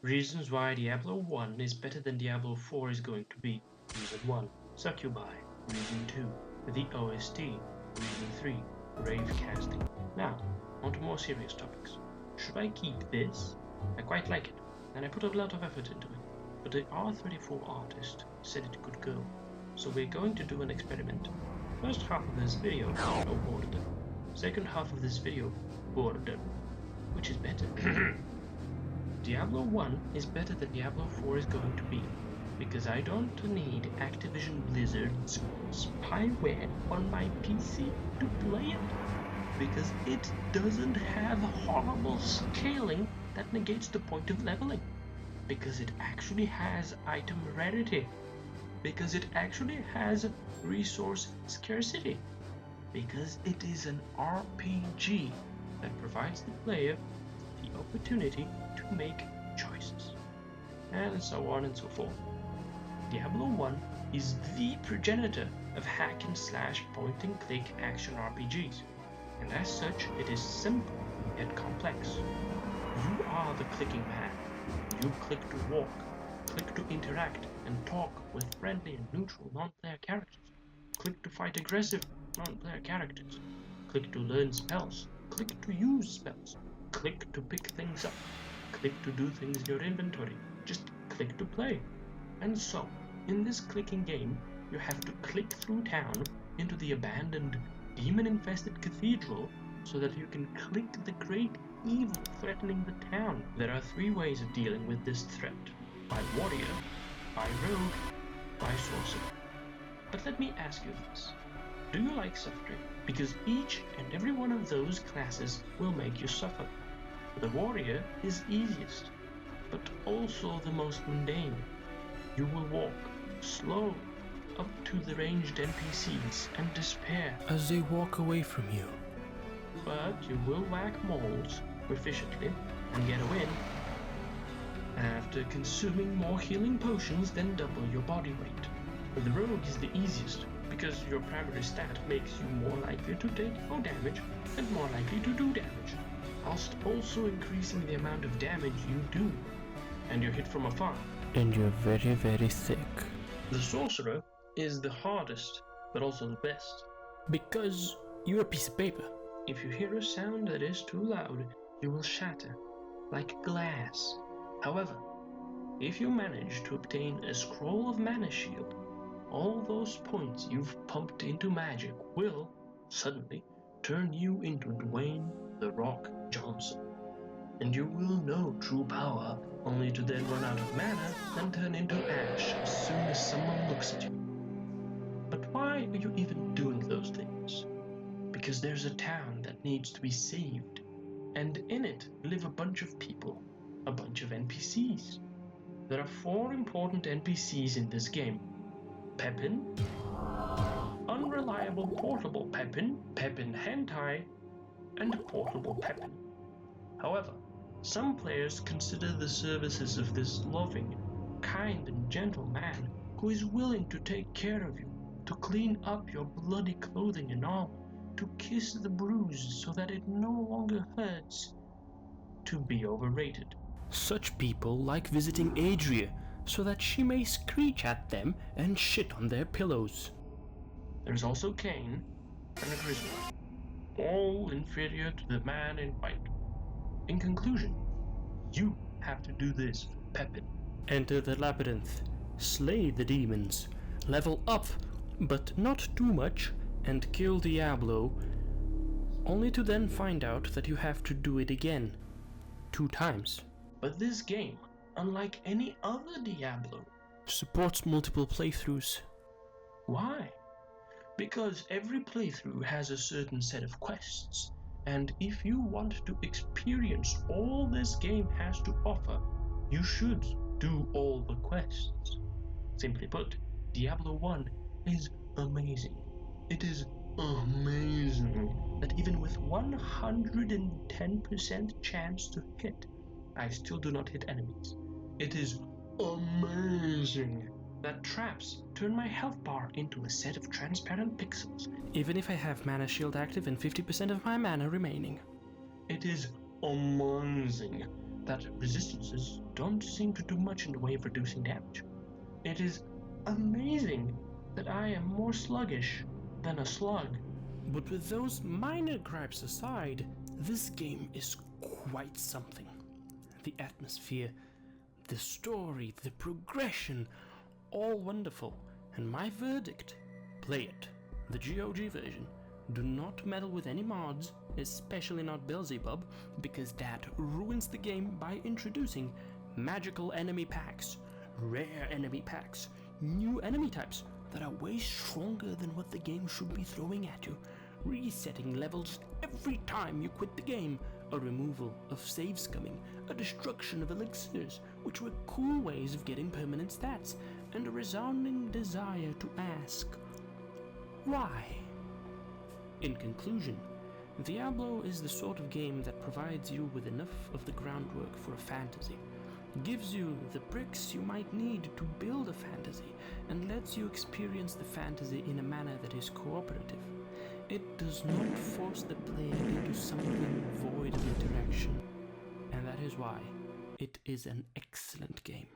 Reasons why Diablo 1 is better than Diablo 4 is going to be: Reason 1, Succubi. Reason 2, the OST. Reason 3, rave casting. Now, on to more serious topics. Should I keep this? I quite like it, and I put a lot of effort into it, but the R34 artist said it could go, so we're going to do an experiment. First half of this video, no boredom. Second half of this video, boredom. Which is better? Diablo 1 is better than Diablo 4 is going to be, because I don't need Activision Blizzard's spyware on my PC to play it, because it doesn't have horrible scaling that negates the point of leveling, because it actually has item rarity, because it actually has resource scarcity, because it is an RPG that provides the player the opportunity to make choices, and so on and so forth. Diablo 1 is the progenitor of hack and slash point and click action RPGs, and as such it is simple yet complex. You are the clicking man. You click to walk, click to interact and talk with friendly and neutral non-player characters, click to fight aggressive non-player characters, click to learn spells, click to use spells, click to pick things up, click to do things in your inventory, just click to play. And so, in this clicking game, you have to click through town into the abandoned, demon-infested cathedral so that you can click the great evil threatening the town. There are 3 ways of dealing with this threat: by warrior, by rogue, by sorcerer. But let me ask you this. Do you like suffering? Because each and every one of those classes will make you suffer. The warrior is easiest, but also the most mundane. You will walk slow up to the ranged NPCs and despair as they walk away from you. But you will whack moles proficiently and get a win after consuming more healing potions than double your body weight. The rogue is the easiest because your primary stat makes you more likely to take more damage and more likely to do damage, whilst also increasing the amount of damage you do, and you're hit from afar. And you're very, very sick. The sorcerer is the hardest, but also the best. Because you're a piece of paper. If you hear a sound that is too loud, you will shatter, like glass. However, if you manage to obtain a scroll of mana shield, all those points you've pumped into magic will, suddenly, turn you into Dwayne "The Rock" Johnson. And you will know true power, only to then run out of mana and turn into ash as soon as someone looks at you. But why are you even doing those things? Because there's a town that needs to be saved, and in it live a bunch of people, a bunch of NPCs. There are 4 important NPCs in this game: Pepin, Unreliable Portable Pepin, Pepin Hentai, and Portable Pepin. However, some players consider the services of this loving, kind and gentle man who is willing to take care of you, to clean up your bloody clothing and all, to kiss the bruise so that it no longer hurts, to be overrated. Such people like visiting Adria so that she may screech at them and shit on their pillows. There's also Cain and a Grizzly, all inferior to the man in white. In conclusion, you have to do this for Pepin. Enter the labyrinth, slay the demons, level up, but not too much, and kill Diablo, only to then find out that you have to do it again, 2 times. But this game, unlike any other Diablo, supports multiple playthroughs. Why? Because every playthrough has a certain set of quests, and if you want to experience all this game has to offer, you should do all the quests. Simply put, Diablo 1 is amazing. It is amazing that even with 110% chance to hit, I still do not hit enemies. It is amazing that traps turn my health bar into a set of transparent pixels, even if I have mana shield active and 50% of my mana remaining. It is amazing that resistances don't seem to do much in the way of reducing damage. It is amazing that I am more sluggish than a slug. But with those minor gripes aside, this game is quite something. The atmosphere, the story, the progression, all wonderful. And my verdict, play it. The GOG version. Do not meddle with any mods, especially not Beelzebub, because that ruins the game by introducing magical enemy packs, rare enemy packs, new enemy types that are way stronger than what the game should be throwing at you, resetting levels every time you quit the game, a removal of save scumming, a destruction of elixirs, which were cool ways of getting permanent stats, and a resounding desire to ask, why? In conclusion, Diablo is the sort of game that provides you with enough of the groundwork for a fantasy, gives you the bricks you might need to build a fantasy, and lets you experience the fantasy in a manner that is cooperative. It does not force the player into something void of interaction, and that is why it is an excellent game.